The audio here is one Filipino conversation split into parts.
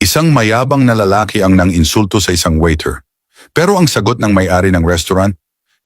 Isang mayabang na lalaki ang nang-insulto sa isang waiter. Pero ang sagot ng may-ari ng restaurant,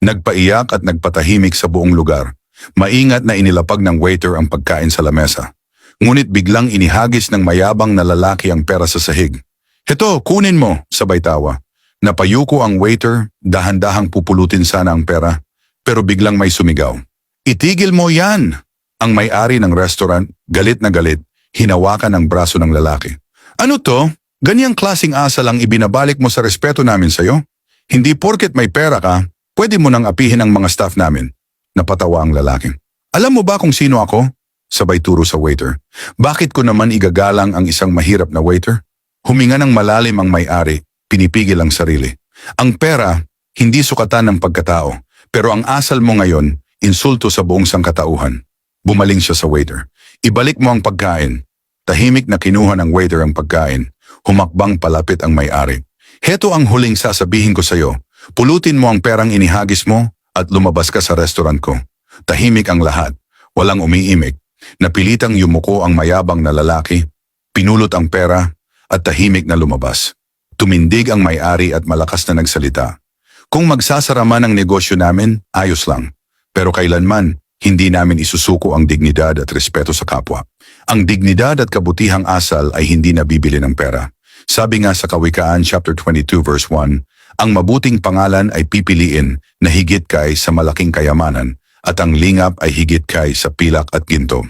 nagpaiyak at nagpatahimik sa buong lugar. Maingat na inilapag ng waiter ang pagkain sa lamesa. Ngunit biglang inihagis ng mayabang na lalaki ang pera sa sahig. "Heto, kunin mo," sabay tawa. Napayuko ang waiter, dahan-dahang pupulutin sana ang pera, pero biglang may sumigaw. "Itigil mo yan!" Ang may-ari ng restaurant, galit na galit, hinawakan ang braso ng lalaki. "Ano to? Ganyang klasing asal ang ibinabalik mo sa respeto namin sa'yo? Hindi porket may pera ka, pwede mo nang apihin ang mga staff namin." Napatawa ang lalaki. "Alam mo ba kung sino ako?" Sabay turo sa waiter. "Bakit ko naman igagalang ang isang mahirap na waiter?" Huminga ng malalim ang may-ari, pinipigil ang sarili. "Ang pera, hindi sukatan ng pagkatao, pero ang asal mo ngayon, insulto sa buong sangkatauhan." Bumaling siya sa waiter. "Ibalik mo ang pagkain." Tahimik na kinuha ng waiter ang pagkain. Humakbang palapit ang may-ari. "Heto ang huling sasabihin ko sa'yo. Pulutin mo ang perang inihagis mo at lumabas ka sa restaurant ko." Tahimik ang lahat. Walang umiimik. Napilitang yumuko ang mayabang na lalaki. Pinulot ang pera at tahimik na lumabas. Tumindig ang may-ari at malakas na nagsalita. "Kung magsasara man ang negosyo namin, ayos lang. Pero kailanman, hindi namin isusuko ang dignidad at respeto sa kapwa. Ang dignidad at kabutihang asal ay hindi nabibili ng pera. Sabi nga sa Kawikaan chapter 22 verse 1, ang mabuting pangalan ay pipiliin na higit kay sa malaking kayamanan at ang lingap ay higit kay sa pilak at ginto.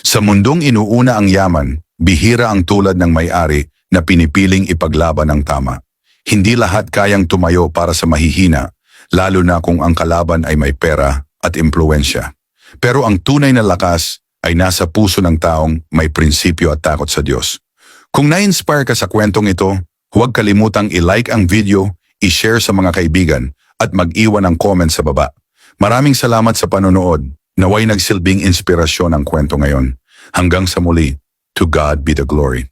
Sa mundong inuuna ang yaman, bihira ang tulad ng may-ari na pinipiling ipaglaban ang tama. Hindi lahat kayang tumayo para sa mahihina, lalo na kung ang kalaban ay may pera at impluensya. Pero ang tunay na lakas ay nasa puso ng taong may prinsipyo at takot sa Diyos. Kung na-inspire ka sa kwentong ito, huwag kalimutang i-like ang video, i-share sa mga kaibigan, at mag-iwan ng comment sa baba. Maraming salamat sa panonood. Naway nagsilbing inspirasyon ang kwento ngayon. Hanggang sa muli, to God be the glory.